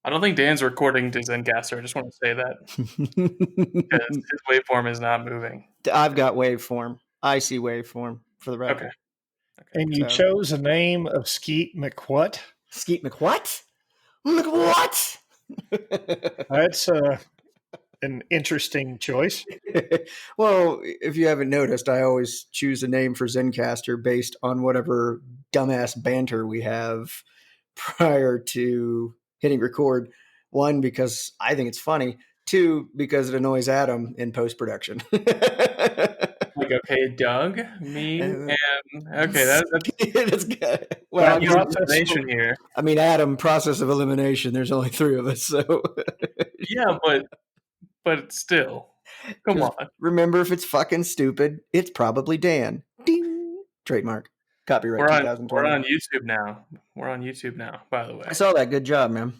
I don't think Dan's recording to Zencaster. I just want to say that. Because his waveform is not moving. I've got waveform. I see waveform for the record. Okay. And you chose a name of Skeet McWhat? Skeet McWhat? McWhat? That's an interesting choice. Well, if you haven't noticed, I always choose a name for Zencaster based on whatever dumbass banter we have prior to hitting record. One, because I think it's funny. Two, because it annoys Adam in post-production. Like, okay, Doug, me, and okay, that's good. Well, elimination here. I mean, Adam, process of elimination. There's only three of us, so yeah, but still, come on. Remember, if it's fucking stupid, it's probably Dan. Ding. Trademark. Copyright 2020. We're on YouTube now. We're on YouTube now, by the way. I saw that. Good job, man.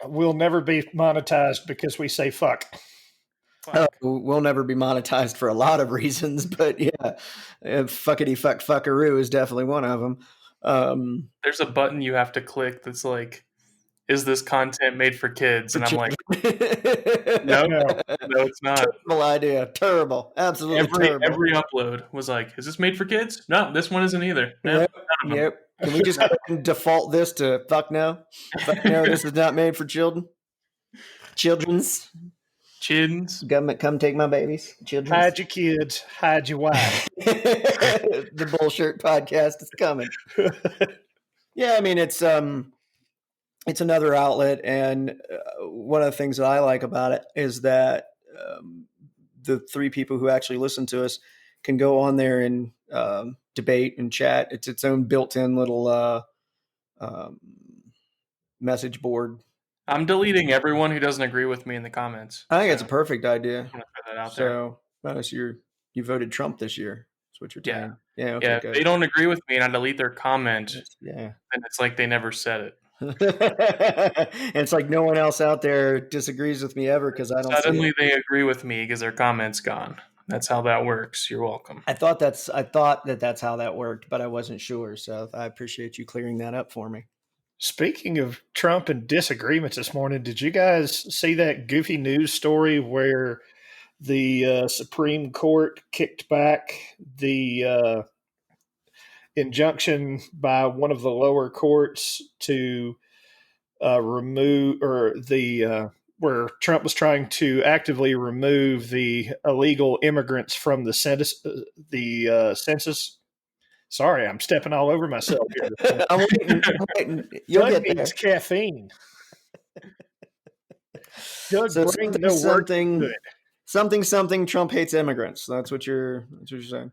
We'll never be monetized because we say fuck. We'll never be monetized for a lot of reasons, but yeah, fuckity fuck fuckaroo is definitely one of them. There's a button you have to click that's like, is this content made for kids? And I'm like, no, it's not. Terrible idea. Terrible. Absolutely terrible. Every upload was like, is this made for kids? No, this one isn't either. No, yep. Can we just default this to fuck no? Fuck no, this is not made for children. Children's. Government, come take my babies. Children's. Hide your kids. Hide your wife. The Bullshirt Podcast is coming. Yeah, I mean, it's another outlet, and one of the things that I like about it is that the three people who actually listen to us can go on there and debate and chat. It's its own built-in little message board. I'm deleting everyone who doesn't agree with me in the comments. I think it's a perfect idea. I'm gonna put that out there. So you voted Trump this year. That's what you're saying. Yeah. Okay, yeah. If they don't agree with me and I delete their comment, and it's like they never said it. And it's like no one else out there disagrees with me ever because I don't. Suddenly they agree with me because their comment's gone. That's how that works. You're welcome. I thought that's how that worked, but I wasn't sure. So I appreciate you clearing that up for me. Speaking of Trump and disagreements this morning, did you guys see that goofy news story where the Supreme Court kicked back the injunction by one of the lower courts to remove, or where Trump was trying to actively remove the illegal immigrants from the census? Sorry, I'm stepping all over myself here. I'm waiting. You'll get there. Caffeine. So something. Trump hates immigrants. That's what you're saying.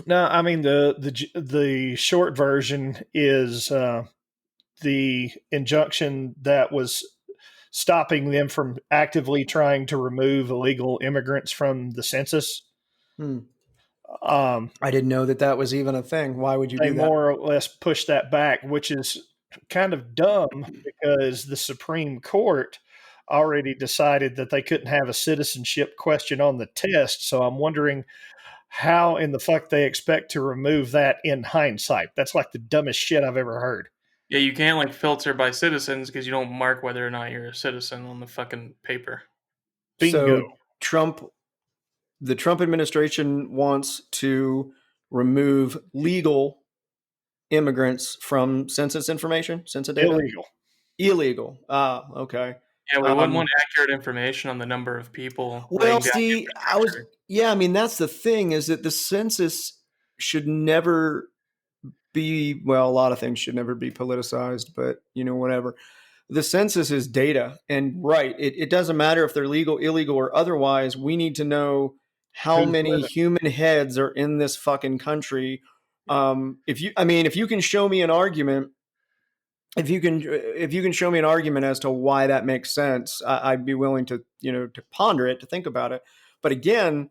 No, I mean the short version is the injunction that was stopping them from actively trying to remove illegal immigrants from the census. I didn't know that was even a thing. Why would you do that? They more or less push that back, which is kind of dumb because the Supreme Court already decided that they couldn't have a citizenship question on the test. So I'm wondering how in the fuck they expect to remove that in hindsight. That's like the dumbest shit I've ever heard. Yeah, you can't filter by citizens because you don't mark whether or not you're a citizen on the fucking paper. Bingo. So the Trump administration wants to remove legal immigrants from census information, census data? Illegal. Okay. Yeah, we wouldn't want accurate information on the number of people. Well, see, I mean, that's the thing is that the census should never be, a lot of things should never be politicized, but whatever. The census is data, and it doesn't matter if they're legal, illegal, or otherwise. We need to know how many human heads are in this fucking country. If you can show me an argument, if you can show me an argument as to why that makes sense, I'd be willing to ponder it, to think about it. But again,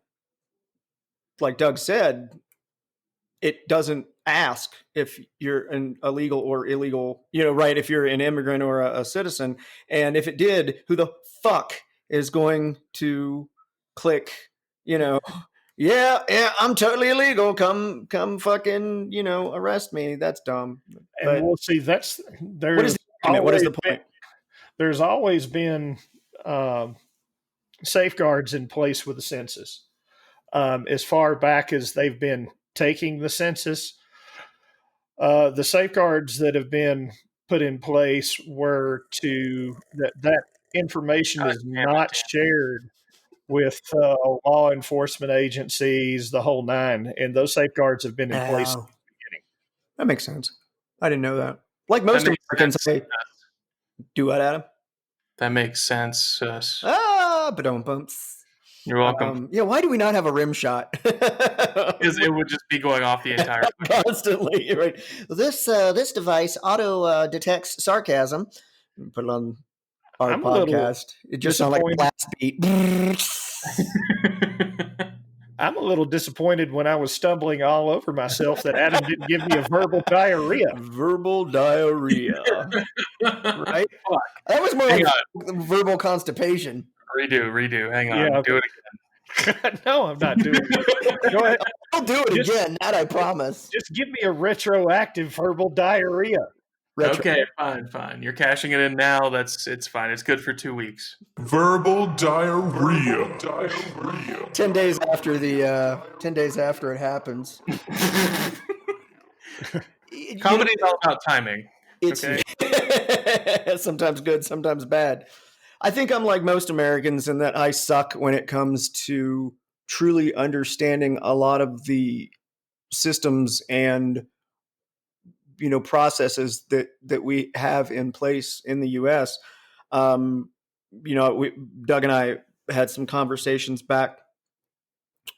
like Doug said, it doesn't ask if you're an illegal or illegal, if you're an immigrant or a citizen. And if it did, who the fuck is going to click, yeah, I'm totally illegal. Come fucking, arrest me. That's dumb. And But we'll see. What is the argument? What is the point? There's always been safeguards in place with the census. As far back as they've been taking the census, the safeguards that have been put in place were that information is not shared with law enforcement agencies, the whole nine, and those safeguards have been in place since the beginning. That makes sense. I didn't know that. Like most Americans, do what, Adam? That makes sense. But don't bumps. You're welcome. Why do we not have a rim shot? Because it would just be going off the entire time. Constantly. Right. This device auto detects sarcasm. Put it on our podcast. It just sounds like a blast beat. I'm a little disappointed when I was stumbling all over myself that Adam didn't give me a verbal diarrhea. Verbal diarrhea. Right? That was more like verbal constipation. Redo. Hang on. Yeah, okay. Do it again. No, I'm not doing it. Go ahead. I'll do it again. That I promise. Just give me a retroactive verbal diarrhea. Okay, fine. You're cashing it in now. It's fine. It's good for 2 weeks. Verbal diarrhea. 10 days after it happens. Comedy's all about timing. It's sometimes good, sometimes bad. I think I'm like most Americans in that I suck when it comes to truly understanding a lot of the systems and processes that we have in place in the U.S. Doug and I had some conversations back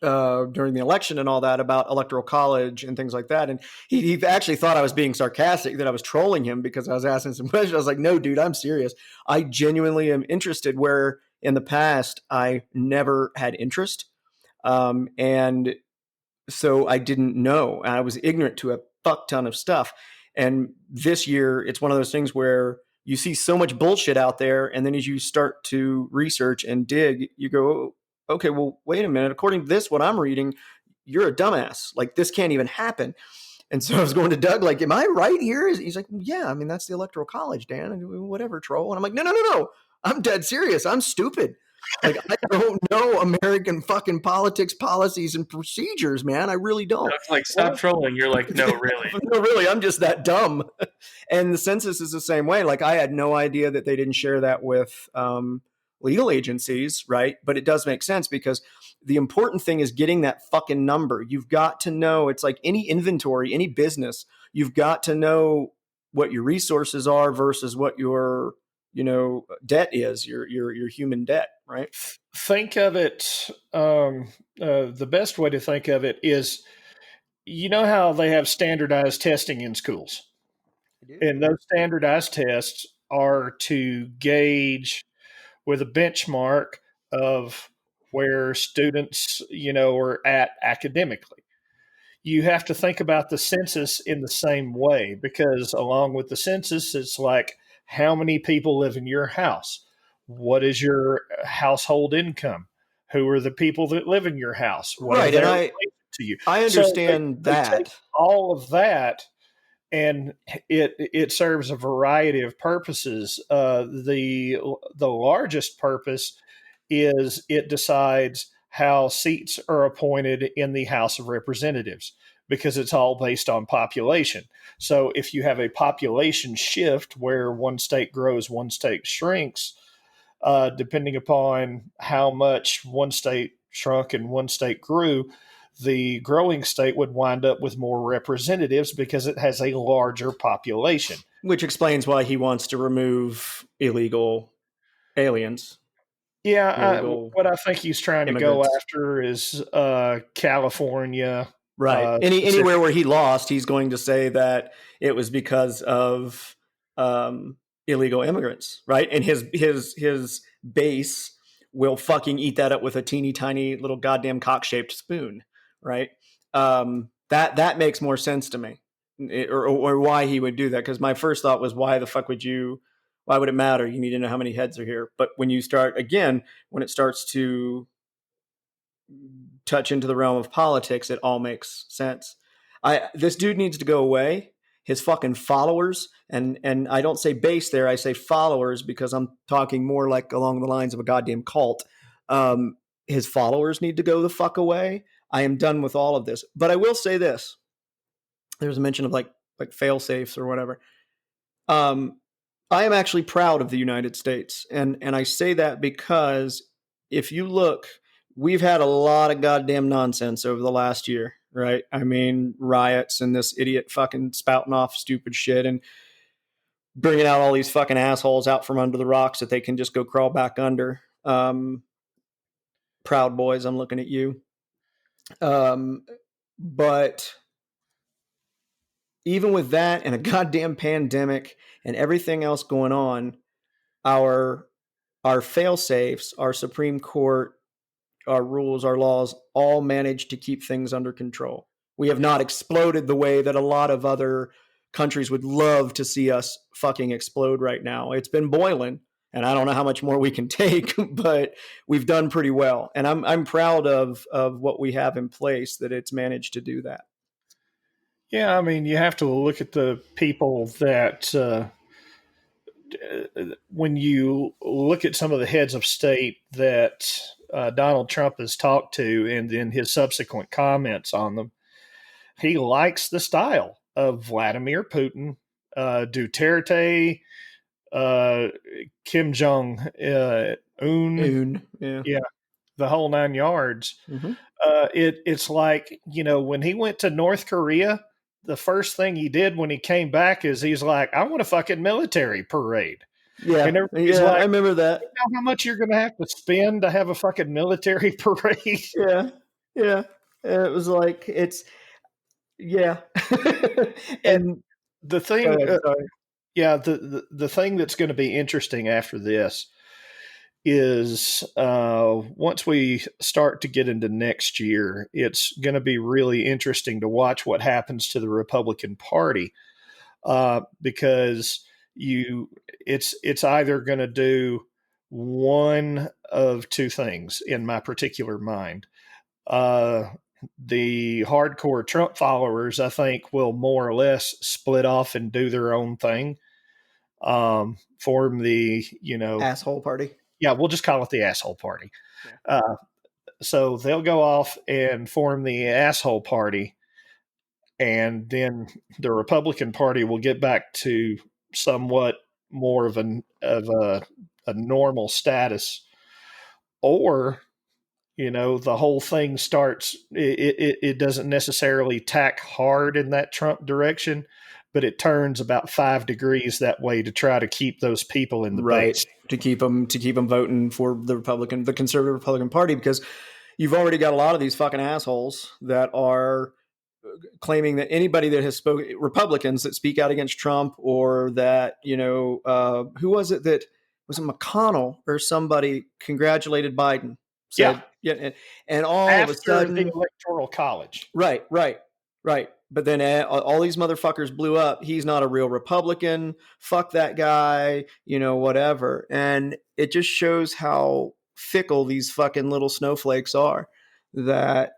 during the election and all that about electoral college and things like that. And he actually thought I was being sarcastic, that I was trolling him because I was asking some questions. I was like, no, dude, I'm serious. I genuinely am interested, where in the past I never had interest. And so I didn't know. I was ignorant to a fuck ton of stuff. And this year, it's one of those things where you see so much bullshit out there. And then as you start to research and dig, you go, okay, well, wait a minute. According to this, what I'm reading, you're a dumbass. Like, this can't even happen. And so I was going to Doug, like, am I right here? He's like, yeah, I mean, that's the Electoral College, Dan, and whatever, troll. And I'm like, no. I'm dead serious. I'm stupid. Like, I don't know American fucking politics, policies, and procedures, man. I really don't. It's like, stop trolling. You're like, no, really. No, really. I'm just that dumb. And the census is the same way. Like, I had no idea that they didn't share that with legal agencies, right? But it does make sense, because the important thing is getting that fucking number. You've got to know. It's like any inventory, any business. You've got to know what your resources are versus what your debt is, your human debt, right? Think of it, the best way to think of it is, how they have standardized testing in schools. And those standardized tests are to gauge with a benchmark of where students, are at academically. You have to think about the census in the same way, because along with the census, it's like, how many people live in your house? What is your household income? Who are the people that live in your house? What right, are and to you? I understand they take all of that, and it serves a variety of purposes. The largest purpose is it decides how seats are appointed in the House of Representatives, because it's all based on population. So if you have a population shift where one state grows, one state shrinks, depending upon how much one state shrunk and one state grew, the growing state would wind up with more representatives because it has a larger population. Which explains why he wants to remove illegal aliens. Yeah, what I think he's trying to go after is California. Right. Anywhere where he lost, he's going to say that it was because of illegal immigrants, right? And his base will fucking eat that up with a teeny tiny little goddamn cock-shaped spoon, right? That makes more sense to me, or why he would do that. Because my first thought was, why would it matter? You need to know how many heads are here. But when you start, again, when it starts to touch into the realm of politics, it all makes sense. This dude needs to go away. His fucking followers, and I don't say base there, I say followers because I'm talking more like along the lines of a goddamn cult. His followers need to go the fuck away. I am done with all of this. But I will say this. There's a mention of like fail safes or whatever. I am actually proud of the United States. And I say that because if you look, we've had a lot of goddamn nonsense over the last year, right? I mean, riots and this idiot fucking spouting off stupid shit and bringing out all these fucking assholes out from under the rocks that they can just go crawl back under. Proud Boys, I'm looking at you. But even with that and a goddamn pandemic and everything else going on, our fail safes, our Supreme Court, our rules, our laws, all managed to keep things under control. We have not exploded the way that a lot of other countries would love to see us fucking explode right now. It's been boiling, and I don't know how much more we can take, but we've done pretty well. And I'm proud of what we have in place, that it's managed to do that. Yeah, I mean, you have to look at the people that, when you look at some of the heads of state that Donald Trump has talked to and then his subsequent comments on them, he likes the style of Vladimir Putin, Duterte, Kim Jong-un. Yeah, the whole 9 yards. Mm-hmm. It's like, when he went to North Korea, the first thing he did when he came back is he's like, I want a fucking military parade. Yeah, and like, I remember that. You know how much you're going to have to spend to have a fucking military parade? Yeah. It was like, it's, yeah. And the thing, the thing that's going to be interesting after this is once we start to get into next year, it's going to be really interesting to watch what happens to the Republican Party, because it's either going to do one of two things in my particular mind. The hardcore Trump followers, I think, will more or less split off and do their own thing, form the asshole party. Yeah, we'll just call it the asshole party. Yeah. So they'll go off and form the asshole party, and then the Republican Party will get back to somewhat more of a normal status, or the whole thing starts. It doesn't necessarily tack hard in that Trump direction, but it turns about 5 degrees that way to try to keep those people in the base. To keep them voting for the conservative Republican Party, because you've already got a lot of these fucking assholes that are claiming that anybody that has spoken, Republicans that speak out against Trump, or that, who was it McConnell or somebody congratulated Biden? Said, yeah. And all after of a sudden, the Electoral College. Right. But then all these motherfuckers blew up. He's not a real Republican. Fuck that guy, whatever. And it just shows how fickle these fucking little snowflakes are, that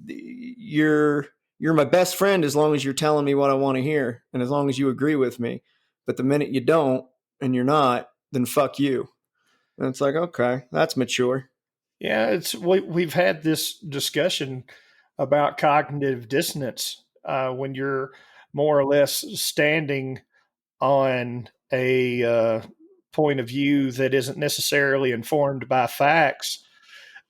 you're my best friend as long as you're telling me what I want to hear and as long as you agree with me. But the minute you don't and you're not, then fuck you. And it's like, okay, that's mature. Yeah, we've had this discussion about cognitive dissonance when you're more or less standing on a point of view that isn't necessarily informed by facts,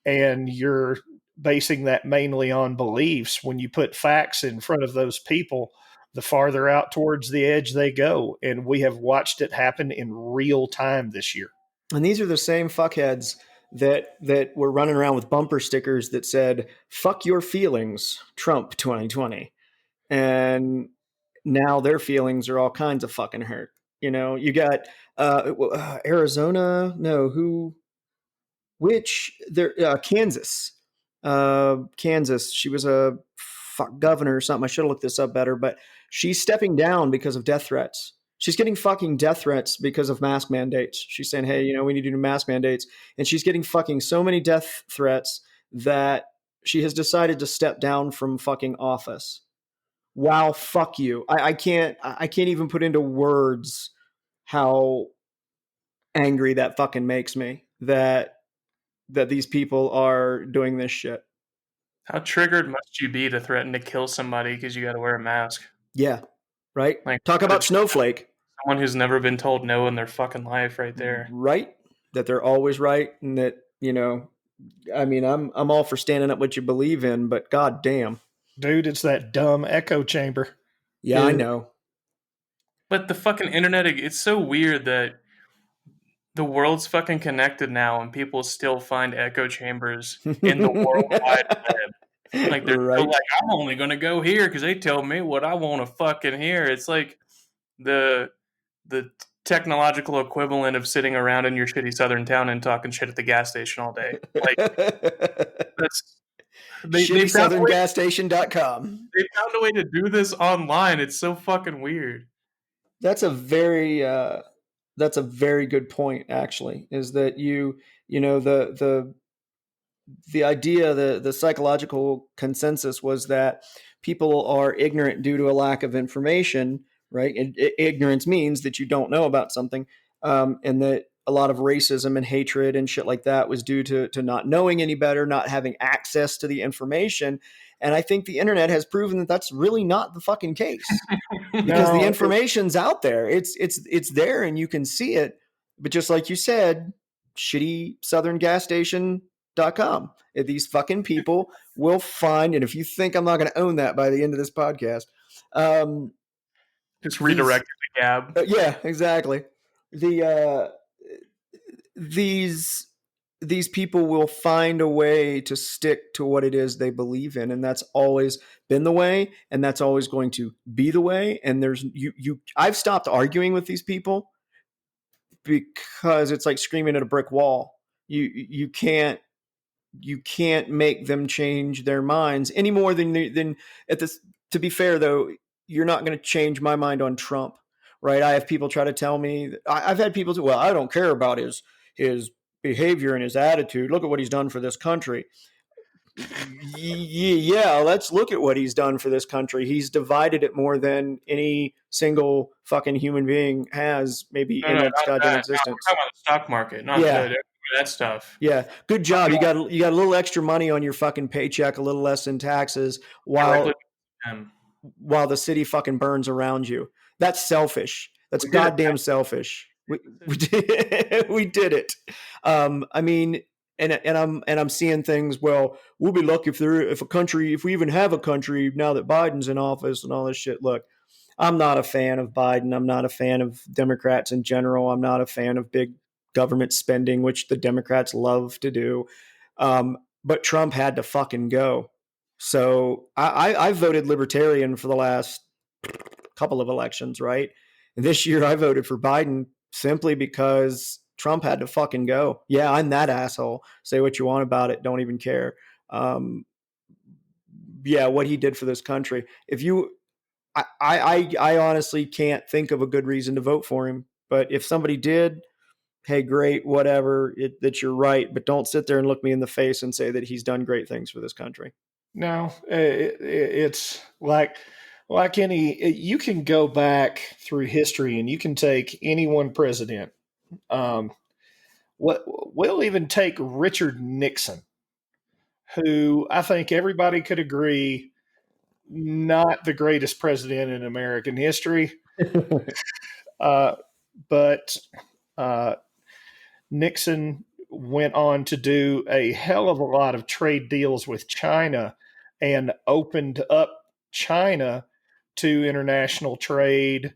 and you're basing that mainly on beliefs. When you put facts in front of those people, the farther out towards the edge they go. And we have watched it happen in real time this year. And these are the same fuckheads that were running around with bumper stickers that said, fuck your feelings, Trump 2020. And now their feelings are all kinds of fucking hurt. You got Arizona. No, Kansas. Kansas. She was a governor or something. I should have looked this up better, but she's stepping down because of death threats. She's getting fucking death threats because of mask mandates. She's saying, hey, we need to do mask mandates. And she's getting fucking so many death threats that she has decided to step down from fucking office. Wow, fuck you. I can't even put into words how angry that fucking makes me that these people are doing this shit. How triggered must you be to threaten to kill somebody because you got to wear a mask? Yeah, right? Like, Talk about snowflake. Someone who's never been told no in their fucking life right there. Right? That they're always right, and that, you know, I mean, I'm all for standing up what you believe in, but god damn. Dude, it's that dumb echo chamber. Yeah, I know. But the fucking internet, it's so weird that the world's fucking connected now and people still find echo chambers in the World Wide Web. Like, they're still like, I'm only going to go here because they tell me what I want to fucking hear. It's like the technological equivalent of sitting around in your shitty southern town and talking shit at the gas station all day. Like, that's... ShittySouthernGasStation.com. They found a way to do this online. It's so fucking weird. That's a very good point, actually, is that you know, the idea, the psychological consensus was that people are ignorant due to a lack of information, right? And ignorance means that you don't know about something, and that a lot of racism and hatred and shit like that was due to not knowing any better, not having access to the information. And I think the internet has proven that that's really not the fucking case, because the information's out there. It's there and you can see it. But just like you said, ShittySouthernGasStation.com. These fucking people will find, and if you think I'm not going to own that by the end of this podcast, just redirect to Gab. Yeah, exactly. These people will find a way to stick to what it is they believe in, and that's always been the way, and that's always going to be the way. And there's I've stopped arguing with these people because it's like screaming at a brick wall. You can't make them change their minds any more than at this. To be fair, though, you're not going to change my mind on Trump, right? I have people try to tell me. I've had people say, "Well, I don't care about his behavior and his attitude. Look at what he's done for this country." Yeah, let's look at what he's done for this country. He's divided it more than any single fucking human being has, maybe in its goddamn existence. We're talking about the stock market, not that stuff. Yeah, good job. You got a little extra money on your fucking paycheck, a little less in taxes, while the city fucking burns around you. That's selfish. That's goddamn selfish. We did it. I mean, and I'm seeing things. Well, we'll be lucky if we even have a country now that Biden's in office and all this shit. Look, I'm not a fan of Biden. I'm not a fan of Democrats in general. I'm not a fan of big government spending, which the Democrats love to do. But Trump had to fucking go. So I voted Libertarian for the last couple of elections, right? And this year I voted for Biden simply because Trump had to fucking go. Yeah, I'm that asshole. Say what you want about it. Don't even care. Yeah, what he did for this country. I honestly can't think of a good reason to vote for him. But if somebody did, hey, great, whatever, that you're right. But don't sit there and look me in the face and say that he's done great things for this country. No, it's like any, you can go back through history and you can take any one president. We'll even take Richard Nixon, who I think everybody could agree not the greatest president in American history. But Nixon went on to do a hell of a lot of trade deals with China and opened up China to international trade.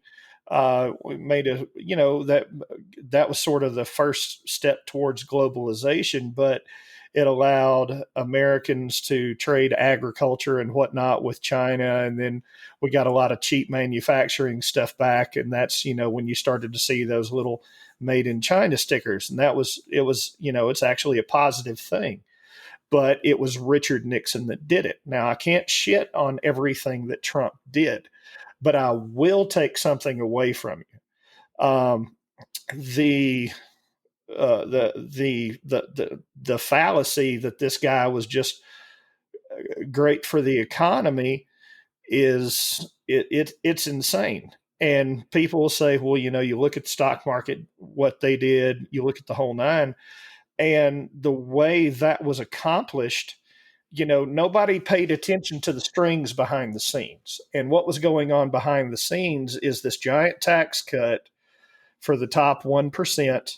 Made that was sort of the first step towards globalization, but it allowed Americans to trade agriculture and whatnot with China. And then we got a lot of cheap manufacturing stuff back. And that's, when you started to see those little made in China stickers. And it's actually a positive thing. But it was Richard Nixon that did it. Now, I can't shit on everything that Trump did, but I will take something away from you. The the fallacy that this guy was just great for the economy it's insane. And people will say, well, you look at the stock market, what they did, you look at the whole nine, and the way that was accomplished, nobody paid attention to the strings behind the scenes. And what was going on behind the scenes is this giant tax cut for the top 1%,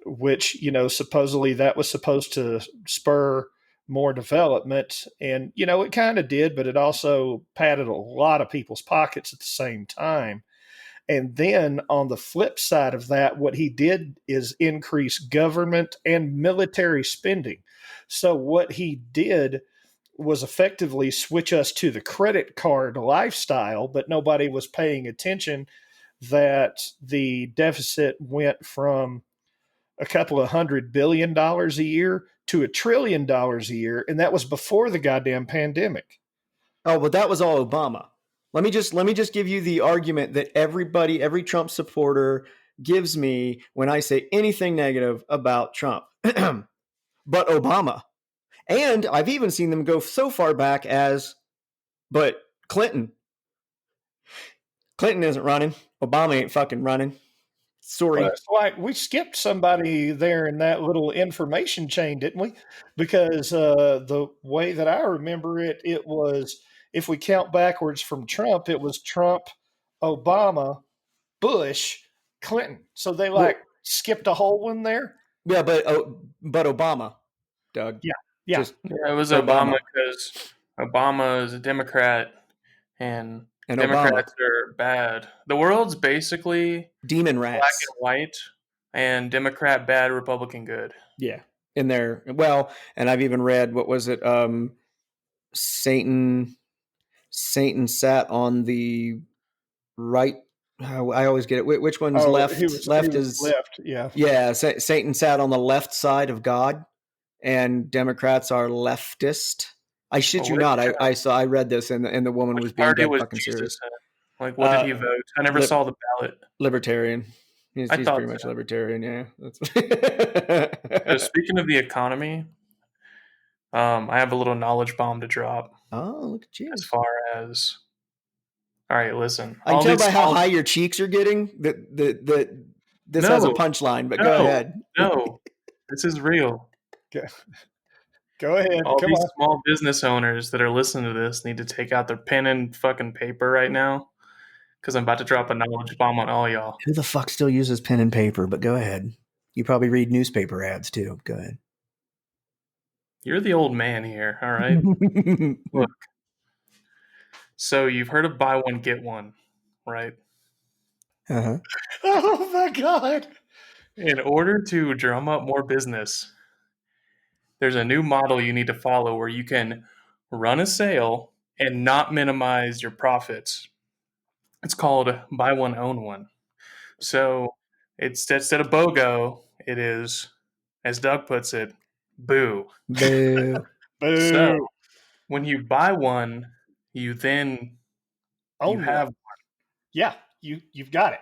which, supposedly that was supposed to spur more development. And, it kind of did, but it also padded a lot of people's pockets at the same time. And then on the flip side of that, what he did is increase government and military spending. So what he did was effectively switch us to the credit card lifestyle, but nobody was paying attention that the deficit went from a couple of $100 billion a year to $1 trillion a year. And that was before the goddamn pandemic. Oh, but that was all Obama. Let me just give you the argument that every Trump supporter gives me when I say anything negative about Trump. But Obama. And I've even seen them go so far back as, but Clinton isn't running. Obama ain't fucking running. Sorry. Well, it's like we skipped somebody there in that little information chain, didn't we? Because the way that I remember it, it was, if we count backwards from Trump, it was Trump, Obama, Bush, Clinton. So they skipped a whole one there. Yeah, but Obama, Doug. Yeah. It was Obama because Obama is a Democrat and Democrats are bad. The world's basically demon rats, black and white, and Democrat bad, Republican good. Yeah, in there. Well, and I've even read, what was it? Satan sat on the right. I always get it. Which one's left? Left is left. Yeah. Yeah. Satan sat on the left side of God, and Democrats are leftist. I shit you not. I read this, and the woman was being dead fucking serious. Like, what did he vote? I never saw the ballot. Libertarian. He's pretty much libertarian. Yeah. Speaking of the economy, I have a little knowledge bomb to drop. Oh, look at you! As far as, all right, listen. I can tell by how high your cheeks are getting that this has a punchline. But go ahead. No, this is real. Okay. Go ahead. All these small business owners that are listening to this need to take out their pen and fucking paper right now, because I'm about to drop a knowledge bomb on all y'all. Who the fuck still uses pen and paper? But go ahead. You probably read newspaper ads too. Go ahead. You're the old man here, all right? Look. So you've heard of buy one, get one, right? Uh-huh. Oh my God. In order to drum up more business, there's a new model you need to follow where you can run a sale and not minimize your profits. It's called buy one, own one. So it's, instead of BOGO, it is, as Doug puts it, boo. Boo. Boo. So when you buy one, you then have one. Yeah, you've got it.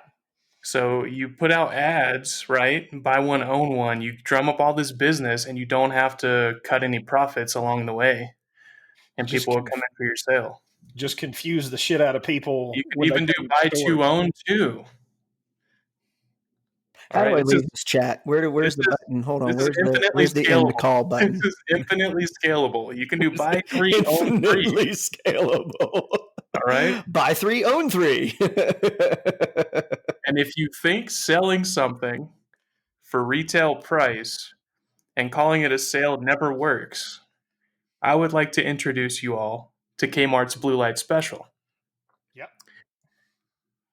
So you put out ads, right? Buy one, own one. You drum up all this business, and you don't have to cut any profits along the way. And people will come in for your sale. Just confuse the shit out of people. You can even do buy two, own two. How do I leave this chat? Where's the button? Hold on. Where's the end call button? This is infinitely scalable. You can do buy three, own three. Infinitely scalable. All right. Buy three, own three. And if you think selling something for retail price and calling it a sale never works, I would like to introduce you all to Kmart's Blue Light Special. Yep.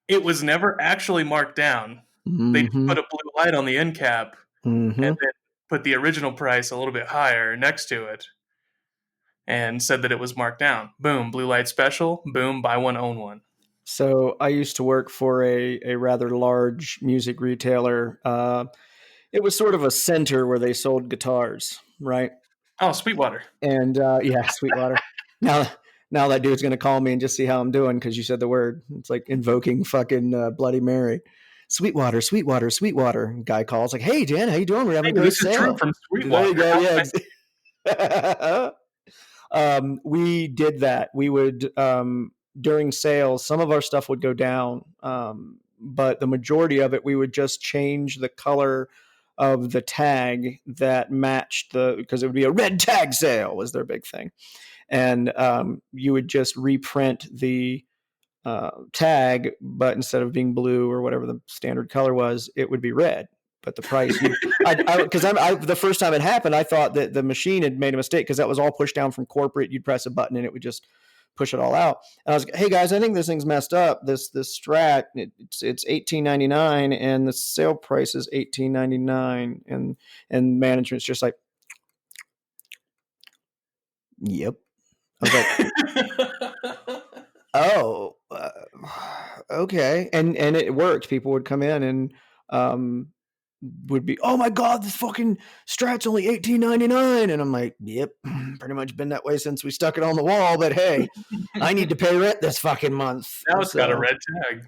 It was never actually marked down. Mm-hmm. They put a blue light on the end cap and then put the original price a little bit higher next to it and said that it was marked down. Boom, Blue Light Special. Boom, buy one, own one. So I used to work for a rather large music retailer. It was sort of a center where they sold guitars, right? Oh, Sweetwater. And Sweetwater. Now that dude's going to call me and just see how I'm doing because you said the word. It's like invoking fucking Bloody Mary. Sweetwater, Sweetwater, Sweetwater. And guy calls like, hey, Dan, how you doing? We're having a great This is Drew sale. from There Sweetwater. you go. Yeah. We did that. We would, during sales, some of our stuff would go down. But the majority of it, we would just change the color of the tag that matched because it would be a red tag sale was their big thing. And you would just reprint the tag, but instead of being blue or whatever the standard color was, it would be red. But the price, because the first time it happened, I thought that the machine had made a mistake because that was all pushed down from corporate. You'd press a button and it would just push it all out. And I was like, hey guys, I think this thing's messed up. This Strat, it's $18.99 and the sale price is $18.99, and management's just like, yep. I was like, oh, okay. And it worked. People would come in and would be, oh my God, this fucking Strat's only $18.99. And I'm like, yep, pretty much been that way since we stuck it on the wall. But hey, I need to pay rent this fucking month. Now it's got a red tag.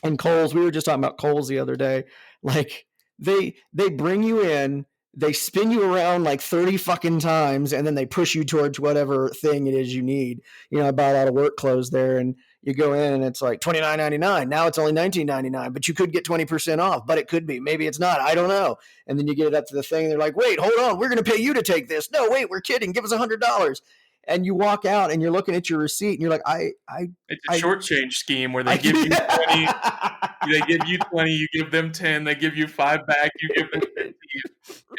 And Kohl's, we were just talking about Kohl's the other day. Like they bring you in, they spin you around like 30 fucking times, and then they push you towards whatever thing it is you need. I bought a lot of work clothes there, and you go in and it's like $29.99. Now it's only $19.99, but you could get 20% off, but it could be. Maybe it's not. I don't know. And then you get it up to the thing, and they're like, wait, hold on. We're going to pay you to take this. No, wait, we're kidding. Give us $100. And you walk out and you're looking at your receipt and you're like, it's a short change scheme where they give you 20, they give you 20, you give them 10, they give you 5 back, you give them 50,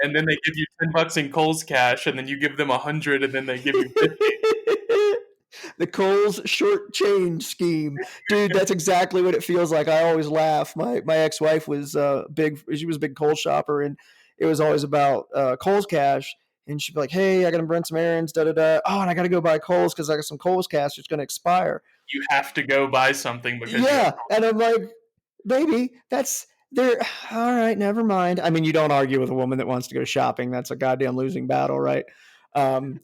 and then they give you $10 in Kohl's cash, and then you give them 100, and then they give you 50. The Kohl's short change scheme, dude. That's exactly what it feels like. I always laugh. My ex-wife was she was a big Kohl's shopper, and it was always about Kohl's cash. And she'd be like, hey, I got to run some errands, da-da-da. Oh, and I got to go buy Kohl's because I got some Kohl's cash that's going to expire. You have to go buy something because and I'm like, baby, they're all right, never mind. I mean, you don't argue with a woman that wants to go shopping. That's a goddamn losing battle, right? But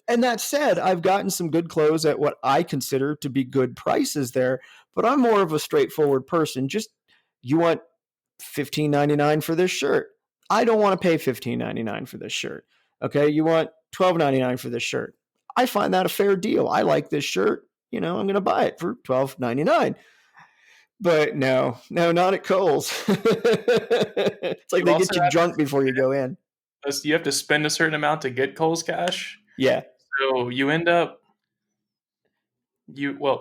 and that said, I've gotten some good clothes at what I consider to be good prices there, but I'm more of a straightforward person. Just, you want $15.99 for this shirt. I don't want to pay $15.99 for this shirt. Okay, you want $12.99 for this shirt. I find that a fair deal. I like this shirt. I'm going to buy it for $12.99. But no, not at Kohl's. It's like they get you drunk before you go in. You have to spend a certain amount to get Kohl's cash. Yeah. So you end up.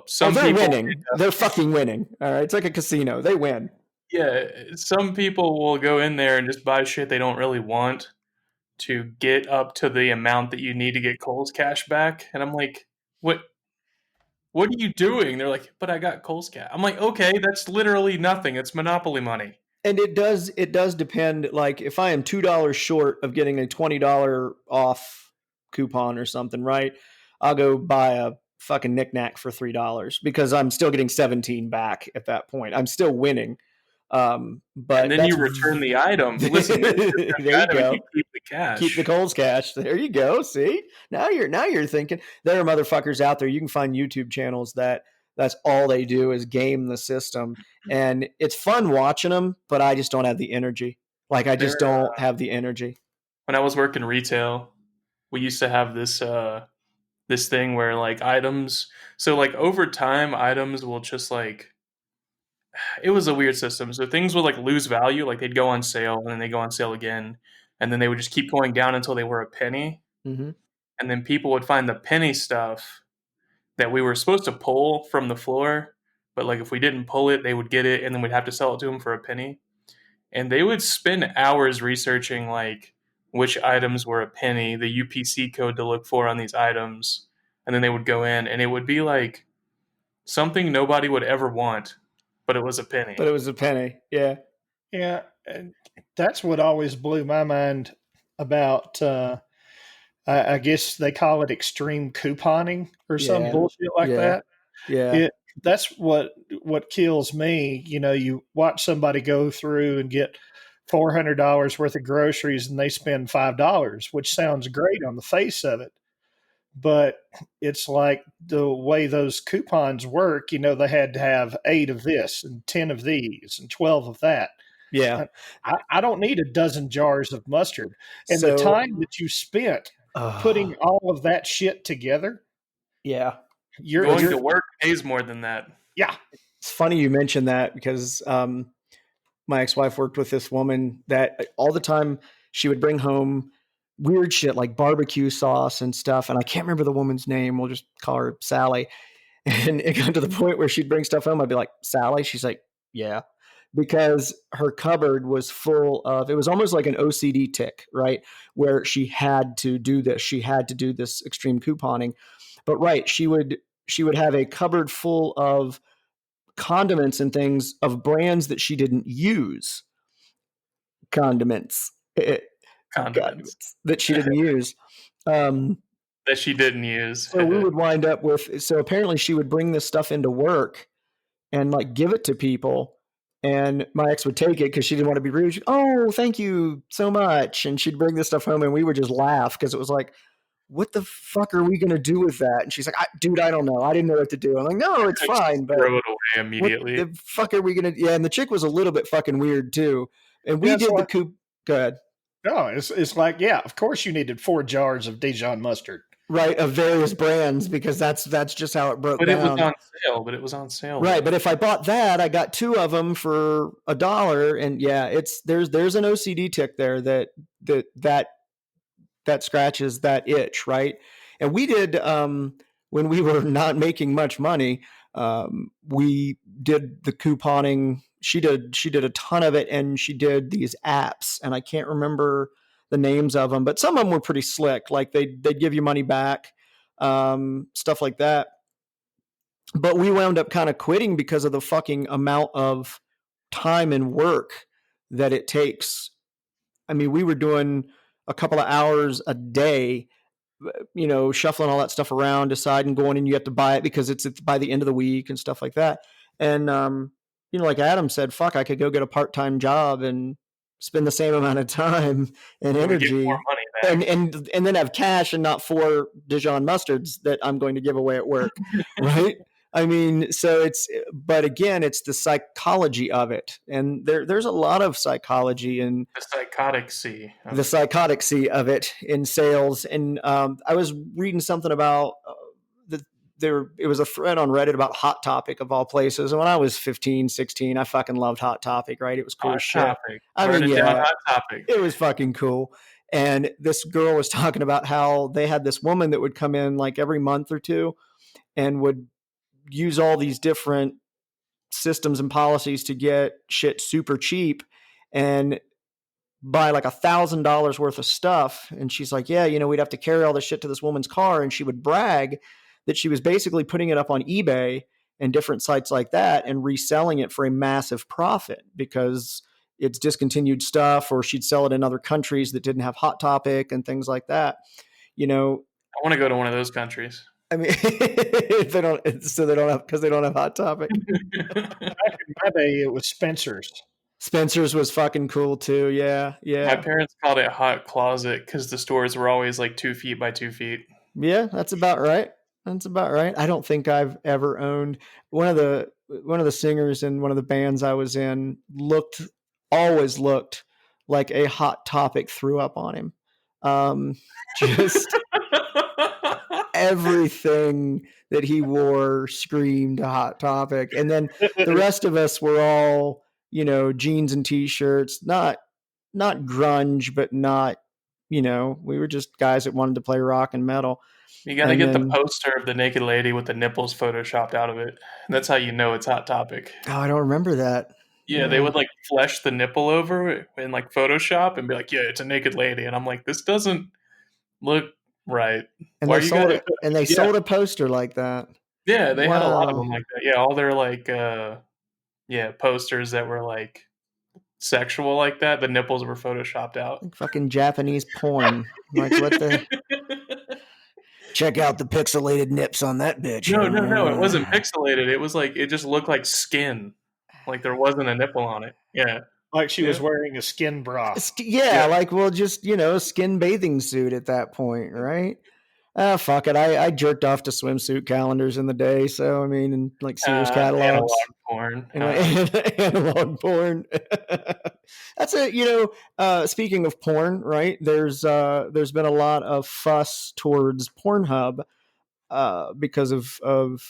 Some they're people winning. They're fucking winning. All right, it's like a casino. They win. Yeah, some people will go in there and just buy shit they don't really want to get up to the amount that you need to get Kohl's cash back. And I'm like, what are you doing? They're like, but I got Kohl's cash. I'm like, okay, that's literally nothing. It's Monopoly money. And it does depend. Like if I am $2 short of getting a $20 off coupon or something, right? I'll go buy a fucking knickknack for $3 because I'm still getting 17 back at that point. I'm still winning. But and then you return the item. Listen, there you go. You keep the cash. Keep the Kohl's cash. There you go. See, now you're thinking. There are motherfuckers out there. You can find YouTube channels that's all they do is game the system, and it's fun watching them. But I just don't have the energy. Like I just don't have the energy. When I was working retail, we used to have this this thing where like items. So like over time, items will just like. It was a weird system. So things would like lose value, like they'd go on sale and then they go on sale again, and then they would just keep going down until they were a penny. Mm-hmm. And then people would find the penny stuff that we were supposed to pull from the floor, but like if we didn't pull it, they would get it, and then we'd have to sell it to them for a penny. And they would spend hours researching like which items were a penny, the UPC code to look for on these items, and then they would go in, and it would be like something nobody would ever want. But it was a penny. Yeah. Yeah. And that's what always blew my mind about, I guess they call it extreme couponing or some bullshit like that. Yeah. That's what kills me. You watch somebody go through and get $400 worth of groceries and they spend $5, which sounds great on the face of it. but it's like the way those coupons work, you know, they had to have 8 of this and 10 of these and 12 of that. Yeah. I don't need a dozen jars of mustard. And the time that you spent putting all of that shit together. Yeah. Going to work pays more than that. Yeah. It's funny you mentioned that because my ex-wife worked with this woman that all the time she would bring home weird shit like barbecue sauce and stuff. And I can't remember the woman's name. We'll just call her Sally. And it got to the point where she'd bring stuff home. I'd be like, Sally? She's like, yeah. Because her cupboard was full of, it was almost like an OCD tick, right? Where she had to do this. She had to do this extreme couponing. But right, she would have a cupboard full of condiments and things of brands that she didn't use. Condiments that she didn't use. That she didn't use. So we would wind up with, so apparently she would bring this stuff into work and like give it to people. And my ex would take it because she didn't want to be rude. She'd, oh, thank you so much. And she'd bring this stuff home and we would just laugh because it was like, what the fuck are we going to do with that? And she's like, dude, I don't know. I didn't know what to do. I'm like, no, it's fine. But throw it away immediately. What the fuck are we going to? Yeah. And the chick was a little bit fucking weird too. And we did the coup. Go ahead. No, it's like, yeah, of course you needed 4 jars of Dijon mustard. Right, of various brands, because that's just how it broke down. But it was on sale. Right, but if I bought that, I got 2 of them for $1, and yeah, it's there's an OCD tick there that scratches that itch, right? And we did when we were not making much money, we did the couponing. She did a ton of it, and she did these apps, and I can't remember the names of them, but some of them were pretty slick. Like they'd give you money back, stuff like that. But we wound up kind of quitting because of the fucking amount of time and work that it takes. I mean, we were doing a couple of hours a day, you know, shuffling all that stuff around, deciding, going, and you have to buy it because it's by the end of the week and stuff like that. And, you know, like Adam said, fuck, I could go get a part-time job and spend the same amount of time and energy and then have cash and not 4 Dijon mustards that I'm going to give away at work. Right. I mean, so but again, it's the psychology of it. And there's a lot of psychology and the psychoticsy of it in sales. And I was reading something about it was a thread on Reddit about Hot Topic of all places. And when I was 15, 16, I fucking loved Hot Topic, right? It was cool as shit. Hot Topic. It was fucking cool. And this girl was talking about how they had this woman that would come in like every month or two and would use all these different systems and policies to get shit super cheap and buy like $1,000 worth of stuff. And she's like, yeah, you know, we'd have to carry all this shit to this woman's car. And she would brag that she was basically putting it up on eBay and different sites like that and reselling it for a massive profit because it's discontinued stuff, or she'd sell it in other countries that didn't have Hot Topic and things like that. You know, I want to go to one of those countries. I mean, if they don't have Hot Topic. Back in my day, it was Spencer's. Spencer's was fucking cool too. Yeah, yeah. My parents called it Hot Closet because the stores were always like 2 feet by 2 feet. Yeah, that's about right. I don't think I've ever owned one of the singers in one of the bands I was in always looked like a Hot Topic threw up on him. Just everything that he wore screamed Hot Topic. And then the rest of us were all, you know, jeans and t-shirts, not grunge, but not, you know, we were just guys that wanted to play rock and metal. You got to get the poster of the naked lady with the nipples photoshopped out of it. That's how you know it's Hot Topic. Oh, I don't remember that. Yeah, they would like flesh the nipple over in like Photoshop and be like, yeah, it's a naked lady. And I'm like, this doesn't look right. And they sold a poster like that. Yeah, they had a lot of them like that. Yeah, all their like, posters that were like sexual like that. The nipples were photoshopped out. Like fucking Japanese porn. Like what the... Check out the pixelated nips on that bitch. No. It wasn't pixelated. It was like, it just looked like skin. Like there wasn't a nipple on it. Yeah. Like she was wearing a skin bra. Yeah, like, well, just, you know, a skin bathing suit at that point, right? Fuck it. I jerked off to swimsuit calendars in the day. So, I mean, and like Sears catalogs. Analog porn. Analog porn. That's it. Speaking of porn, right? There's been a lot of fuss towards Pornhub because of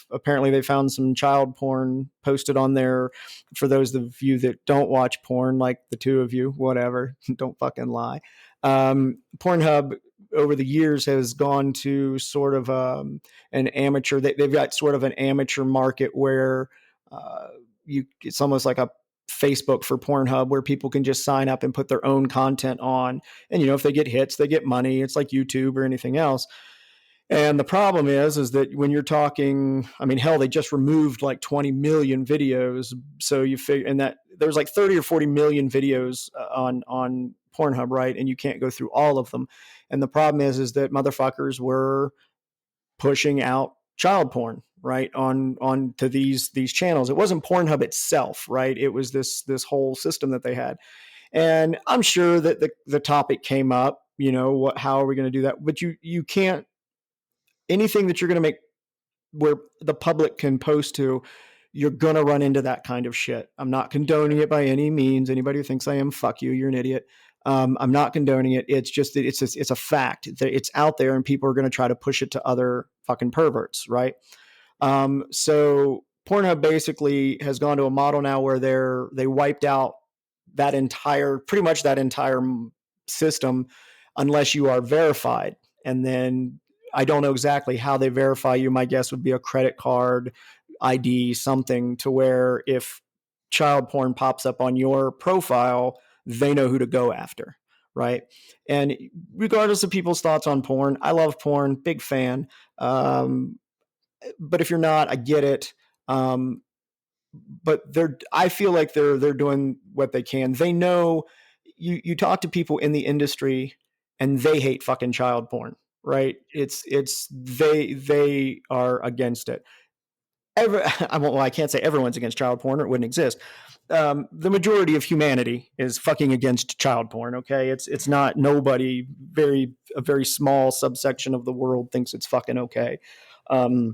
apparently they found some child porn posted on there. For those of you that don't watch porn, like the two of you, whatever, don't fucking lie. Pornhub over the years has gone to sort of an amateur. They've got sort of an amateur market where it's almost like a Facebook for Pornhub where people can just sign up and put their own content on. And, if they get hits, they get money. It's like YouTube or anything else. And the problem is that when you're talking, I mean, hell, they just removed like 20 million videos. So you figure, and that there's like 30 or 40 million videos on Pornhub, right? And you can't go through all of them. And the problem is that motherfuckers were pushing out child porn, right? On to these channels. It wasn't Pornhub itself, right? It was this whole system that they had. And I'm sure that the topic came up, how are we going to do that? But you can't, anything that you're going to make where the public can post to, you're going to run into that kind of shit. I'm not condoning it by any means. Anybody who thinks I am, fuck you, you're an idiot. I'm not condoning it. It's just that it's a fact that it's out there and people are going to try to push it to other fucking perverts, right? So Pornhub basically has gone to a model now where they wiped out pretty much that entire system unless you are verified. And then I don't know exactly how they verify you. My guess would be a credit card, ID, something to where if child porn pops up on your profile, they know who to go after, right? And regardless of people's thoughts on porn, I love porn, big fan. But if you're not, I get it. But I feel like they're doing what they can. They know you talk to people in the industry and they hate fucking child porn, right? They are against it. I can't say everyone's against child porn or it wouldn't exist. The majority of humanity is fucking against child porn. Okay. It's not nobody, a very small subsection of the world thinks it's fucking okay. I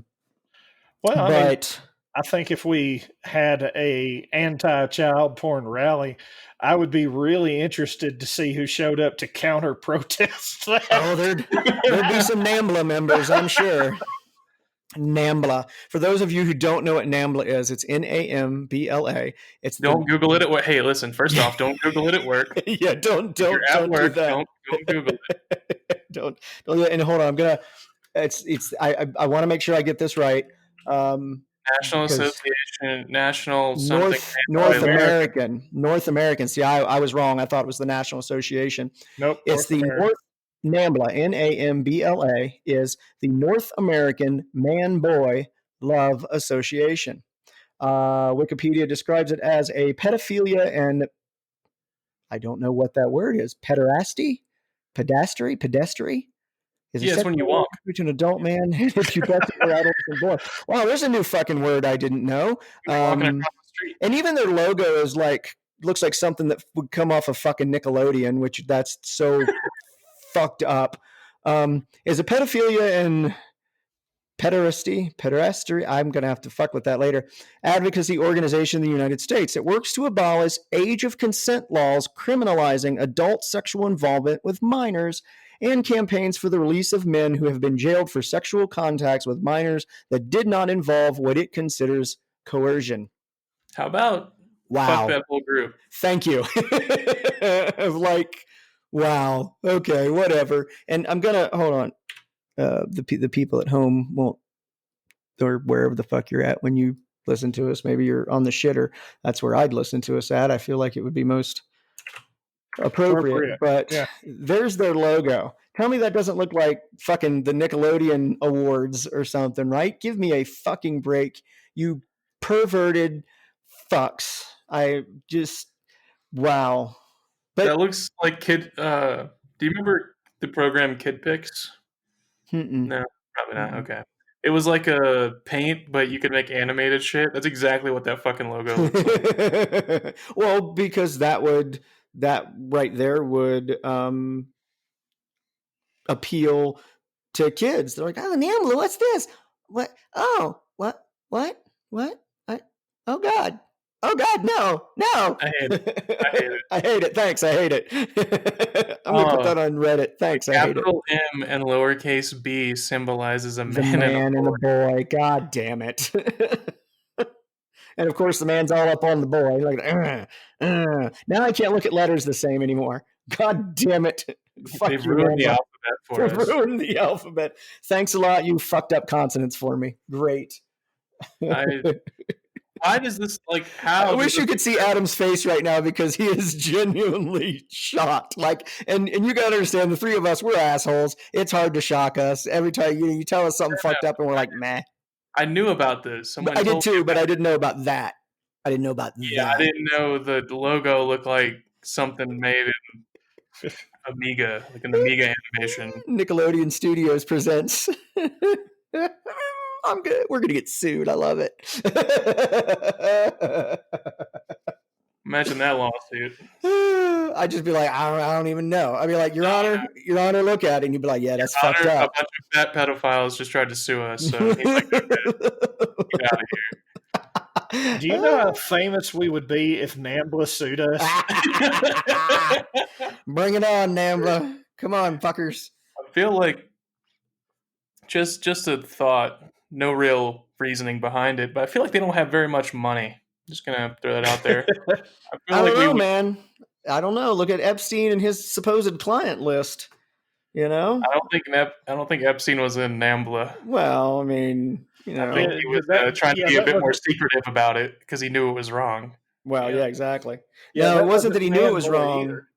think if we had a anti-child porn rally, I would be really interested to see who showed up to counter protest that. Oh, there'd be some NAMBLA members, I'm sure. NAMBLA. For those of you who don't know what NAMBLA is, it's NAMBLA. Don't Google it at work. Hey, listen. First off, don't Google it at work. Yeah, don't You're at do work. that. Don't Google it. don't. And hold on, I'm gonna. I want to make sure I get this right. National Association, National something. North American. See, I was wrong. I thought it was the National Association. Nope. It's the North NAMBLA, NAMBLA, is the North American Man-Boy Love Association. Wikipedia describes it as a pedophilia and I don't know what that word is. Pederasty? Pedestry? Yes, when you walk. To an adult man, if you bet you're adolescent boy. Wow, there's a new fucking word I didn't know. Walking across the street. And even their logo is looks like something that would come off of fucking Nickelodeon, which that's so fucked up. Is a pedophilia and pederasty, I'm going to have to fuck with that later, advocacy organization in the United States. It works to abolish age of consent laws criminalizing adult sexual involvement with minors and campaigns for the release of men who have been jailed for sexual contacts with minors that did not involve what it considers coercion. How about fuck that whole group? Thank you. Wow. Okay, whatever. And I'm going to, hold on. The people at home won't, or wherever the fuck you're at when you listen to us, maybe you're on the shitter. That's where I'd listen to us at. I feel like it would be most appropriate. But yeah. There's their logo. Tell me that doesn't look like fucking the Nickelodeon Awards or something, right? Give me a fucking break, you perverted fucks. Wow. But that looks like kid. Do you remember the program Kid Pix? No, probably not. Okay. It was like a paint, but you could make animated shit. That's exactly what that fucking logo looks like. Well, because that right there would appeal to kids. They're like, oh, NAMBLA, what's this? What? Oh, what? Oh God. Oh God, no. I hate it. I hate it. Thanks. I hate it. I'm gonna put that on Reddit. Thanks. I hate it. Capital M and lowercase b symbolizes a The man, man and a boy. boy. God damn it. And of course, the man's all up on the boy. Like, now I can't look at letters the same anymore. God damn it. Fuck They've you, ruined the NAMBLA. alphabet for us. Ruined the alphabet. Thanks a lot. You fucked up consonants for me. Great. Why does this, like, how? I wish you could see Adam's face right now because he is genuinely shocked. Like, and you got to understand, the three of us, we're assholes. It's hard to shock us. Every time you tell us something fucked up and we're like, meh. I knew about this. I did too, but I didn't know about that. I didn't know about that. I didn't know the logo looked like something made in Amiga, like an Amiga animation. Nickelodeon Studios presents. I'm good. We're gonna get sued. I love it. Imagine that lawsuit. I'd just be like, I don't even know. I'd be like, Your Honor, look at it, and you'd be like, yeah, that's fucked A up. bunch of fat pedophiles just tried to sue us, so he's like, okay, get out of here. Do you know how famous we would be if NAMBLA sued us? Bring it on, NAMBLA. Come on, fuckers. I feel like just a thought, no real reasoning behind it, but I feel like they don't have very much money. Just gonna throw that out there. I don't know, man. I don't know. Look at Epstein and his supposed client list. You know, I don't think Epstein was in NAMBLA. Well, I mean, you know, I think he was trying to be a bit more secretive about it because he knew it was wrong. Well, yeah, exactly. Yeah, no, it wasn't that he knew it was NAMBLA wrong. either.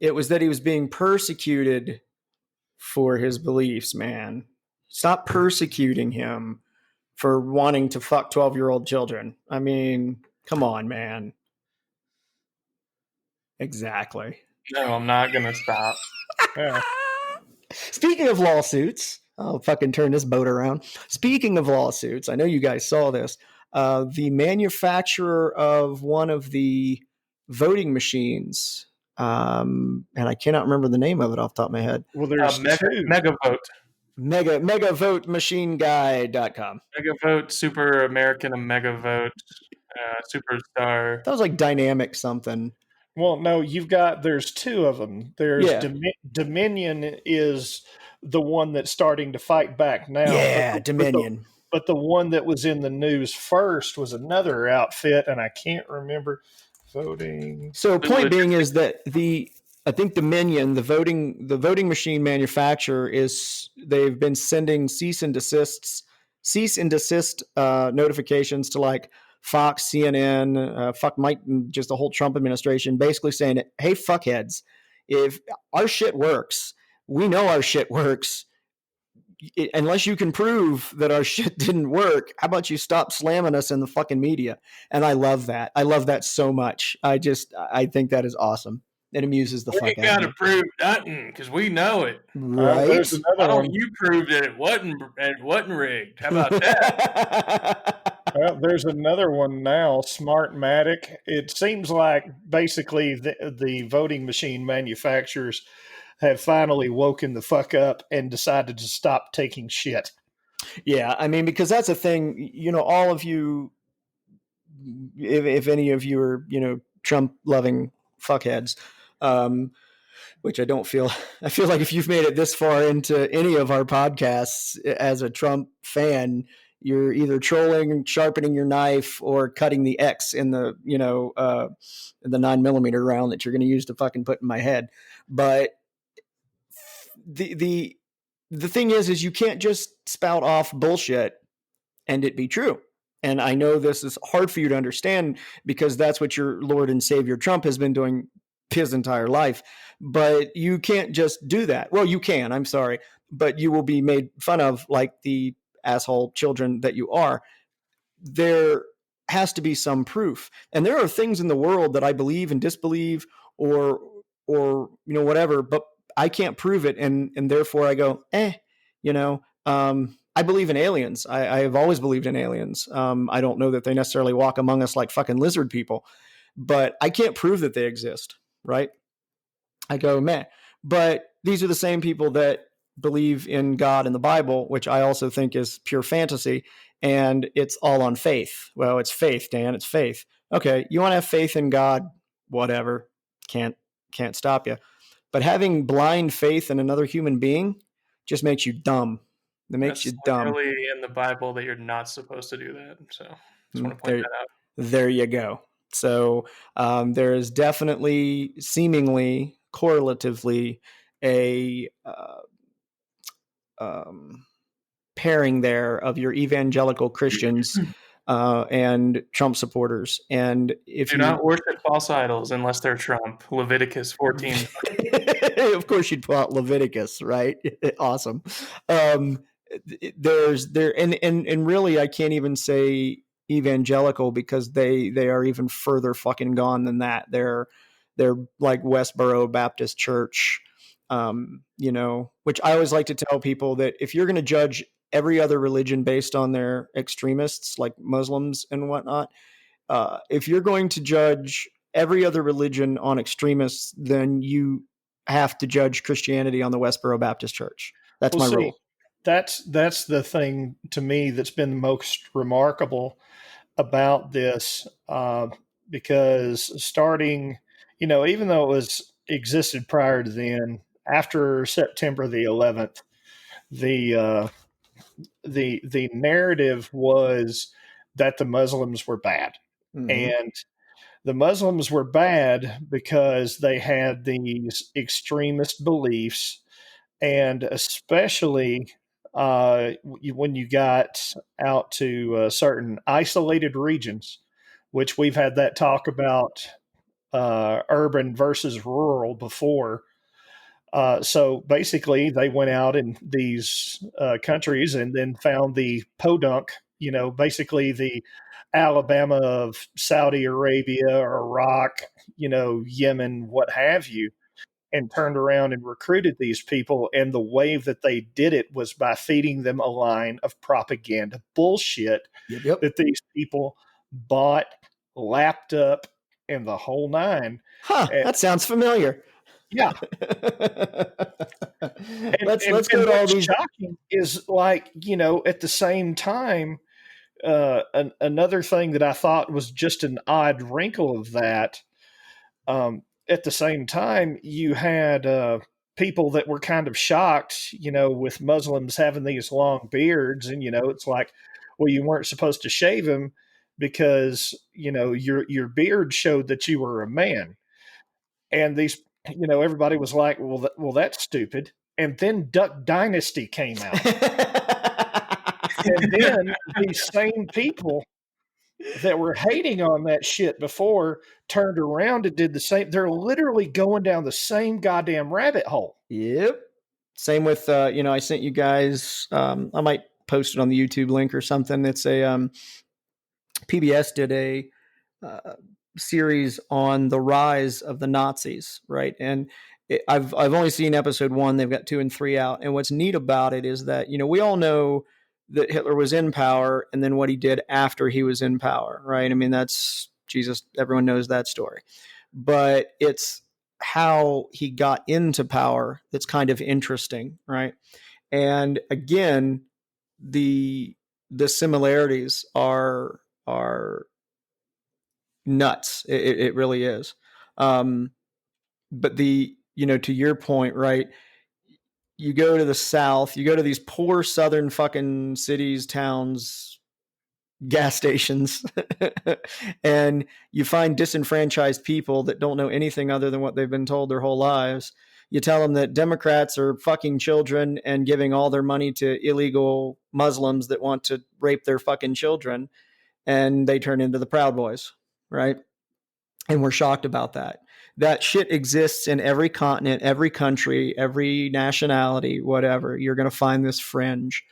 It was that he was being persecuted for his beliefs, man. Stop persecuting him for wanting to fuck 12-year-old children. I mean, come on, man. Exactly. No, I'm not gonna stop. Yeah. Speaking of lawsuits, I'll fucking turn this boat around. Speaking of lawsuits, I know you guys saw this. The manufacturer of one of the voting machines, and I cannot remember the name of it off the top of my head. Well, there's Megavote. Megavotemachiniguy.com. Megavote, Super American Megavote, Superstar. That was like dynamic something. Well, no, there's two of them. There's Dominion is the one that's starting to fight back now. Yeah, Dominion. But the one that was in the news first was another outfit, and I can't remember voting. So point being is that I think Dominion, the voting machine manufacturer, they've been sending cease and desist notifications to like Fox, CNN, fuck Mike, just the whole Trump administration, basically saying, hey, fuckheads, if our shit works, we know our shit works. Unless you can prove that our shit didn't work, how about you stop slamming us in the fucking media? And I love that. I love that so much. I think that is awesome. It amuses the fuck out of me. We gotta prove nothing because we know it. Right? There's another Why one. don't you prove that it wasn't rigged? How about that? Well, there's another one now, Smartmatic. It seems like basically the voting machine manufacturers have finally woken the fuck up and decided to stop taking shit. Yeah, I mean, because that's a thing, all of you, if any of you are, Trump-loving fuckheads, which I feel like if you've made it this far into any of our podcasts as a Trump fan, you're either trolling, sharpening your knife, or cutting the X in the, the 9mm round that you're going to use to fucking put in my head. But the thing is you can't just spout off bullshit and it be true. And I know this is hard for you to understand because that's what your Lord and Savior Trump has been doing his entire life. But you can't just do that. Well, you can, I'm sorry, but you will be made fun of like the asshole children that you are. There has to be some proof. And there are things in the world that I believe and disbelieve or whatever, but I can't prove it. And therefore I go, I believe in aliens. I have always believed in aliens. I don't know that they necessarily walk among us like fucking lizard people, but I can't prove that they exist. Right. I go, meh. But these are the same people that believe in God and the Bible, which I also think is pure fantasy, and it's all on faith. Well, it's faith, Dan. It's faith. Okay, you want to have faith in God, whatever. Can't stop you. But having blind faith in another human being just makes you dumb. It makes That's you dumb. literally in the Bible that you're not supposed to do that. So just want to point that out. There you go. So there is definitely, seemingly, correlatively, a pairing there of your evangelical Christians and Trump supporters. And if Do not worship false idols unless they're Trump. Leviticus 14. Of course you'd pull out Leviticus, right? Awesome. And really I can't even say evangelical because they are even further fucking gone than that. They're like Westboro Baptist Church, which I always like to tell people that if you're going to judge every other religion based on their extremists like Muslims and whatnot, if you're going to judge every other religion on extremists, then you have to judge Christianity on the Westboro Baptist Church. That's my rule. That's the thing to me that's been most remarkable about this, because starting, even though it existed prior to then, after September the 11th, the narrative was that the Muslims were bad. Mm-hmm. And the Muslims were bad because they had these extremist beliefs, and especially when you got out to certain isolated regions, which we've had that talk about urban versus rural before. So basically, they went out in these countries and then found the podunk, basically the Alabama of Saudi Arabia or Iraq, Yemen, what have you, and turned around and recruited these people. And the way that they did it was by feeding them a line of propaganda bullshit that these people bought, lapped up, and the whole nine. That sounds familiar. Yeah. Let's go to all these. Shocking is like, at the same time, another thing that I thought was just an odd wrinkle of that. At the same time, you had people that were kind of shocked, with Muslims having these long beards, and it's like, well, you weren't supposed to shave them because your beard showed that you were a man, and these. Everybody was like, well, that's stupid. And then Duck Dynasty came out. And then these same people that were hating on that shit before turned around and did the same. They're literally going down the same goddamn rabbit hole. Yep. Same with, I sent you guys, I might post it on the YouTube link or something. It's a, PBS did a series on the rise of the Nazis, right? And I've only seen episode 1. They've got 2 and 3 out. And what's neat about it is that, we all know that Hitler was in power and then what he did after he was in power, right? I mean, that's Jesus. Everyone knows that story. But it's how he got into power that's kind of interesting, right? And again, the similarities are nuts. It really is. But to your point, right? You go to the South, you go to these poor Southern fucking cities, towns, gas stations, and you find disenfranchised people that don't know anything other than what they've been told their whole lives. You tell them that Democrats are fucking children and giving all their money to illegal Muslims that want to rape their fucking children, and they turn into the Proud Boys, right? And we're shocked about that. That shit exists in every continent, every country, every nationality, whatever. You're going to find this fringe.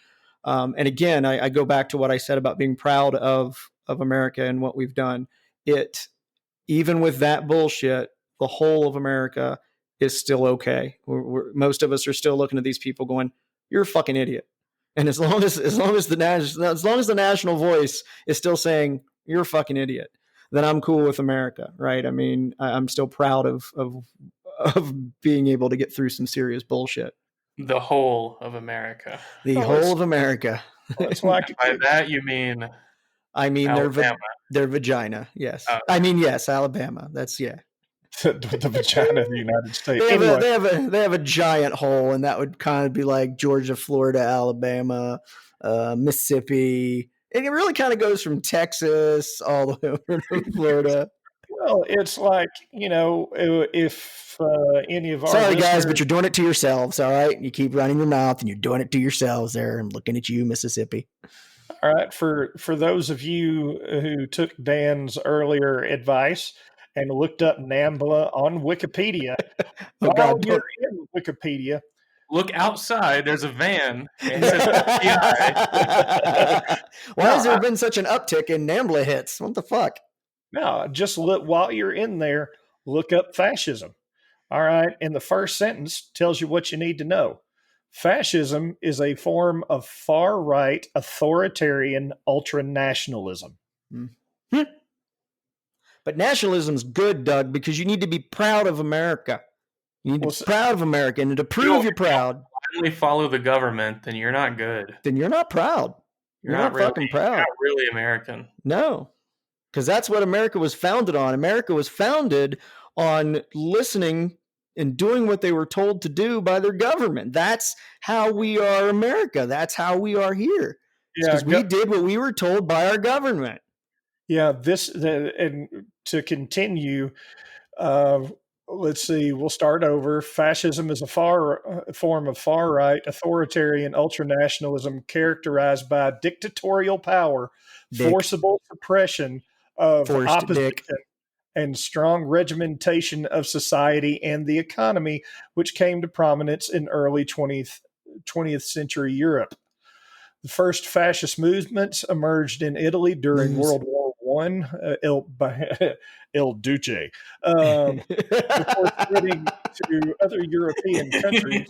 And again, I go back to what I said about being proud of America and what we've done. Even with that bullshit, the whole of America is still okay. Most of us are still looking at these people going, "You're a fucking idiot." And as long as the national voice is still saying, "You're a fucking idiot," then I'm cool with America, right? I mean, I'm still proud of being able to get through some serious bullshit. The whole of America. The Well, whole of America. It's like By that you mean I mean, Alabama. their vagina. Yes. Oh. I mean, yes, Alabama. That's the vagina of the United States. They have a giant hole, and that would kind of be like Georgia, Florida, Alabama, Mississippi. And it really kind of goes from Texas all the way over to Florida. Well, it's like, if any of our Sorry, guys, listeners- but you're doing it to yourselves, all right? You keep running your mouth, and you're doing it to yourselves there. I'm looking at you, Mississippi. All right, for those of you who took Dan's earlier advice and looked up NAMBLA on Wikipedia, while you're in Wikipedia, look outside. There's a van. And it says FBI. Why has there been such an uptick in NAMBLA hits? What the fuck? no, just look while you're in there, look up fascism. All right, and the first sentence tells you what you need to know. Fascism is a form of far-right authoritarian ultranationalism. Mm-hmm. But nationalism's good, Doug, because you need to be proud of America. You need to be proud of America, and to prove you're proud. Only follow the government, then you're not good. Then you're not proud. You're not really, fucking proud. You're not really American. No, because that's what America was founded on. America was founded on listening and doing what they were told to do by their government. That's how we are America. That's how we are here. Because we did what we were told by our government. Yeah, and to continue, let's see, we'll start over. Fascism is a form of far-right authoritarian ultranationalism characterized by dictatorial power, forcible suppression of opposition, and strong regimentation of society and the economy, which came to prominence in early 20th century Europe. The first fascist movements emerged in Italy during World War I, Il Duce, before spreading to other European countries.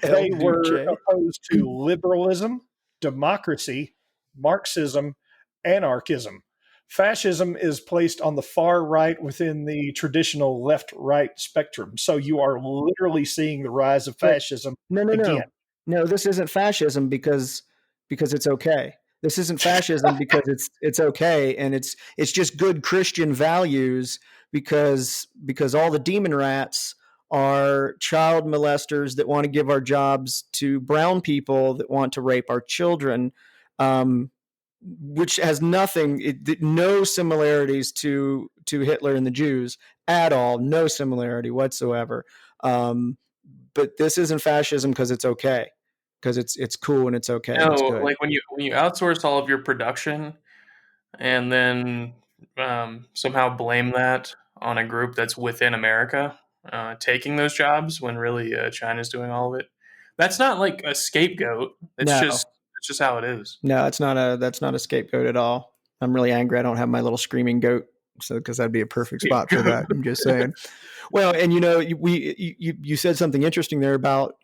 They were opposed to liberalism, democracy, Marxism, anarchism. Fascism is placed on the far right within the traditional left-right spectrum. So you are literally seeing the rise of fascism again. No, this isn't fascism because it's okay. This isn't fascism because it's okay, and it's just good Christian values because all the demon rats are child molesters that want to give our jobs to brown people that want to rape our children. Which has no similarities to Hitler and the Jews at all, no similarity whatsoever. But this isn't fascism because it's okay, because it's cool and it's okay. No, it's good. like when you outsource all of your production and then somehow blame that on a group that's within America taking those jobs when really China's doing all of it. That's not like a scapegoat. It's just how it is. No, that's not a scapegoat at all. I'm really angry I don't have my little screaming goat, because that'd be a perfect spot for that. I'm just saying. Well, and you said something interesting there about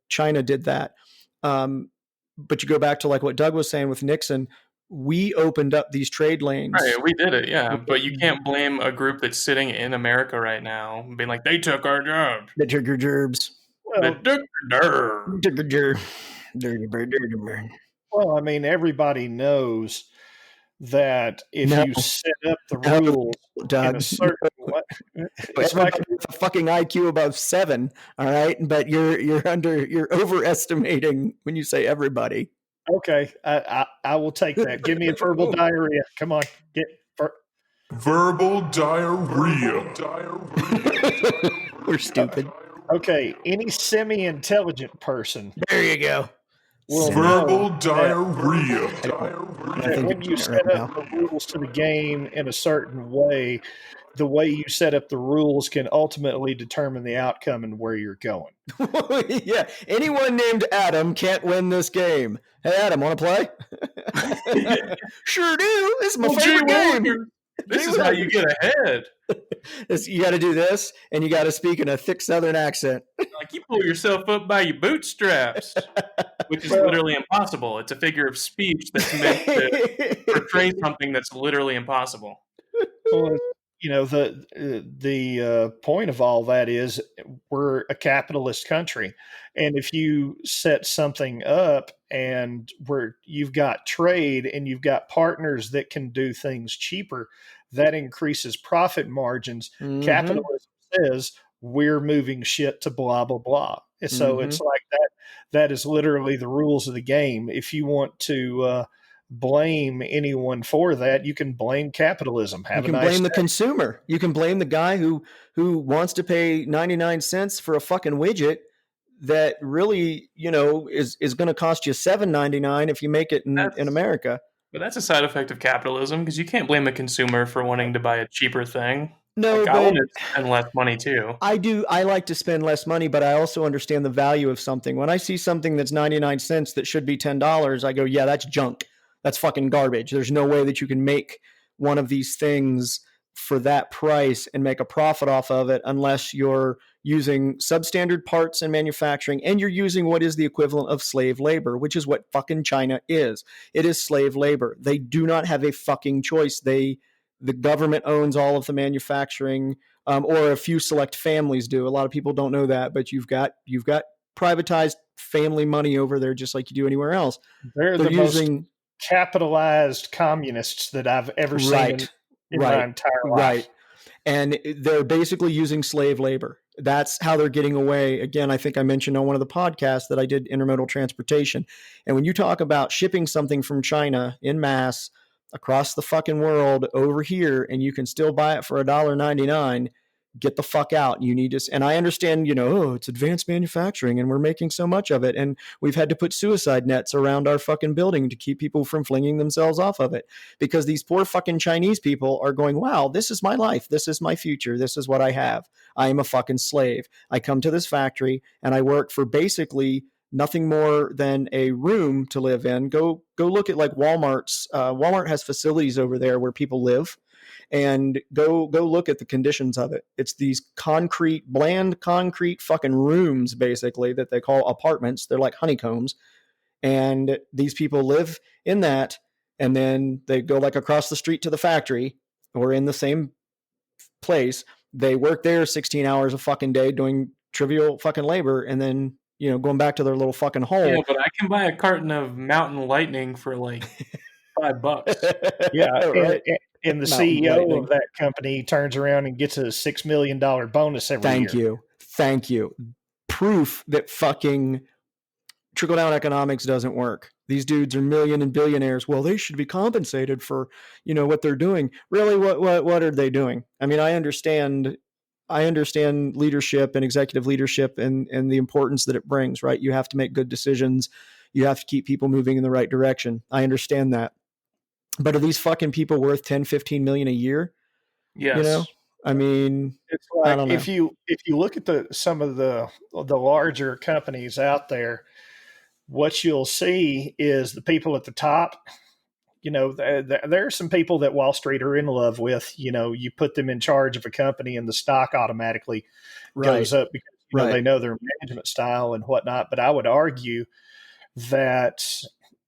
China did that, but you go back to like what Doug was saying with Nixon. We opened up these trade lanes. Right, we did it, yeah. But you can't blame a group that's sitting in America right now being like, they took our jobs. They took your gerbs. They took your Took your gerb. Dirty bird, dirty bird. Well, I mean, everybody knows that if you set up the rules in a certain way, it's like a fucking IQ above 7, all right? But you're overestimating when you say everybody. Okay, I will take that. Give me a verbal diarrhea. Come on, verbal diarrhea. We're stupid. Okay, any semi-intelligent person. There you go. Verbal diarrhea. When you set up the rules to the game in a certain way, the way you set up the rules can ultimately determine the outcome and where you're going. Yeah, anyone named Adam can't win this game. Hey, Adam, want to play? Sure do. This is my favorite game. This is how you get ahead. You got to do this, and you got to speak in a thick Southern accent. Like you pull yourself up by your bootstraps, which is literally impossible. It's a figure of speech that's meant to portray something that's literally impossible. Well, the point of all that is we're a capitalist country, and if you set something up and where you've got trade and you've got partners that can do things cheaper, that increases profit margins. Mhm. Capitalism says we're moving shit to blah blah blah. So it's Mhm. like that. That is literally the rules of the game. If you want to blame anyone for that, you can blame capitalism. You Have a can nice blame the day. consumer. You can blame the guy who wants to pay 99 cents for a fucking widget that really, is going to cost you $7.99 if you make it in America. But that's a side effect of capitalism because you can't blame the consumer for wanting to buy a cheaper thing. No, Like, I but want to spend less money too. I do. I like to spend less money, but I also understand the value of something. When I see something that's 99 cents that should be $10, I go, yeah, that's junk. That's fucking garbage. There's no way that you can make one of these things for that price and make a profit off of it unless you're using substandard parts in manufacturing and you're using what is the equivalent of slave labor, which is what fucking China is. It is slave labor. They do not have a fucking choice. The government owns all of the manufacturing, or a few select families do. A lot of people don't know that, but you've got privatized family money over there, just like you do anywhere else. They're the most capitalized communists that I've ever seen in my entire life. Right. And they're basically using slave labor. That's how they're getting away. Again, I think I mentioned on one of the podcasts that I did intermodal transportation. And when you talk about shipping something from China in mass across the fucking world over here, and you can still buy it for $1.99, get the fuck out. You need to, and I understand, it's advanced manufacturing and we're making so much of it. And we've had to put suicide nets around our fucking building to keep people from flinging themselves off of it, because these poor fucking Chinese people are going, wow, this is my life. This is my future. This is what I have. I am a fucking slave. I come to this factory and I work for basically nothing more than a room to live in. Go look at like Walmart's. Walmart has facilities over there where people live. And go look at the conditions of it. It's these bland concrete fucking rooms, basically, that they call apartments. They're like honeycombs. And these people live in that. And then they go like across the street to the factory, or in the same place. They work there 16 hours a fucking day doing trivial fucking labor. And then, going back to their little fucking hole. Yeah, but I can buy a carton of Mountain Lightning for like $5. Yeah, right. And the Mountain CEO Lightning. of that company turns around and gets a $6 million bonus every year. Thank you. Proof that fucking trickle-down economics doesn't work. These dudes are million and billionaires. Well, they should be compensated for, what they're doing. Really, what are they doing? I mean, I understand leadership and executive leadership and the importance that it brings, right? You have to make good decisions. You have to keep people moving in the right direction. I understand that. But are these fucking people worth 10, 15 million a year? Yes. I mean, it's like, I don't know. if you look at some of the larger companies out there, what you'll see is the people at the top. There are some people that Wall Street are in love with. You put them in charge of a company and the stock automatically goes up because they know their management style and whatnot. But I would argue that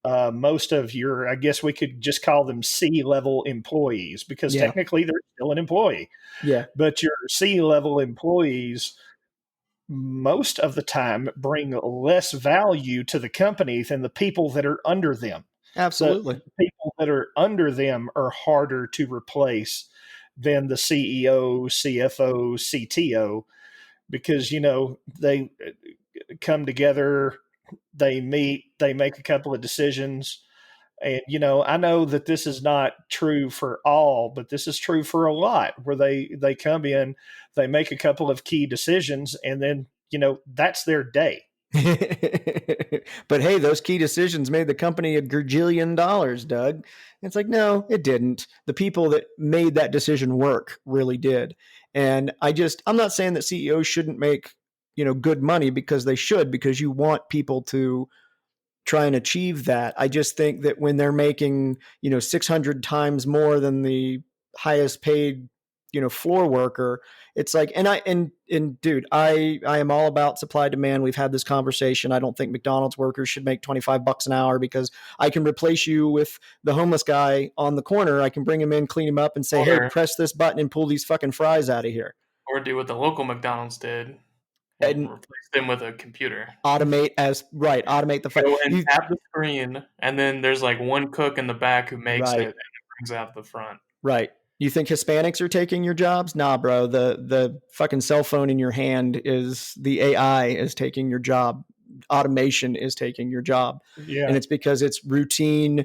most of your, I guess we could just call them C-level employees, because technically they're still an employee. Yeah. But your C-level employees most of the time bring less value to the company than the people that are under them. Absolutely. The people that are under them are harder to replace than the CEO, CFO, CTO, because, they come together, they meet, they make a couple of decisions. And, I know that this is not true for all, but this is true for a lot, where they come in, they make a couple of key decisions, and then, that's their day. But hey, those key decisions made the company $1 gajillion, Doug. It's like, no, it didn't. The people that made that decision work really did. And I'm not saying that CEOs shouldn't make, good money, because they should, because you want people to try and achieve that. I just think that when they're making, 600 times more than the highest paid floor worker. It's like, and dude, I am all about supply demand. We've had this conversation. I don't think McDonald's workers should make $25 an hour, because I can replace you with the homeless guy on the corner. I can bring him in, clean him up, and say, hey, press this button and pull these fucking fries out of here. Or do what the local McDonald's did. And replace them with a computer. Automate the fries. Go and tap the screen, and then there's like one cook in the back who makes it and brings out the front. Right. You think Hispanics are taking your jobs? Nah, bro. The fucking cell phone in your hand is the AI is taking your job. Automation is taking your job. Yeah. And it's because it's routine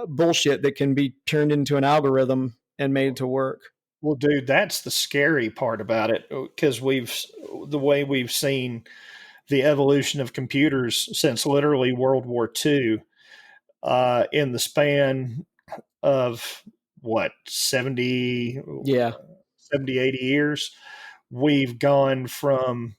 bullshit that can be turned into an algorithm and made to work. Well, dude, that's the scary part about it, because the way we've seen the evolution of computers since literally World War II, in the span of 70, 80 years, we've gone from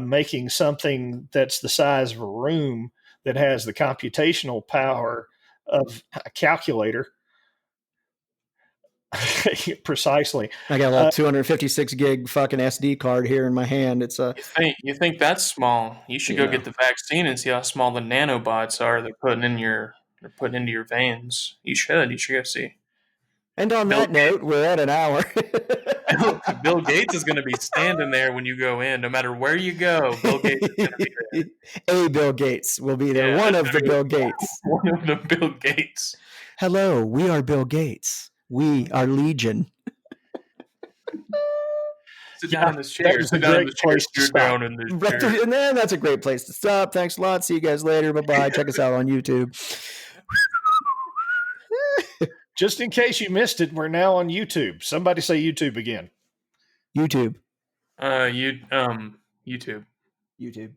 making something that's the size of a room that has the computational power of a calculator. Precisely. I got a little 256 gig fucking SD card here in my hand. It's you think that's small? You should go get the vaccine and see how small the nanobots are they're putting into your veins. You should go see. And on that note, we're at an hour. Bill Gates is going to be standing there when you go in, no matter where you go. Bill Gates is going to be there. A Bill Gates will be there. One of the Bill Gates. One of the Bill Gates. Hello, we are Bill Gates. We are Legion. Sit down in this chair. Sit down in this chair. Sit down in this chair. And then that's a great place to stop. Thanks a lot. See you guys later. Bye-bye. Check us out on YouTube. Just in case you missed it, we're now on YouTube. Somebody say YouTube again. YouTube. YouTube. YouTube.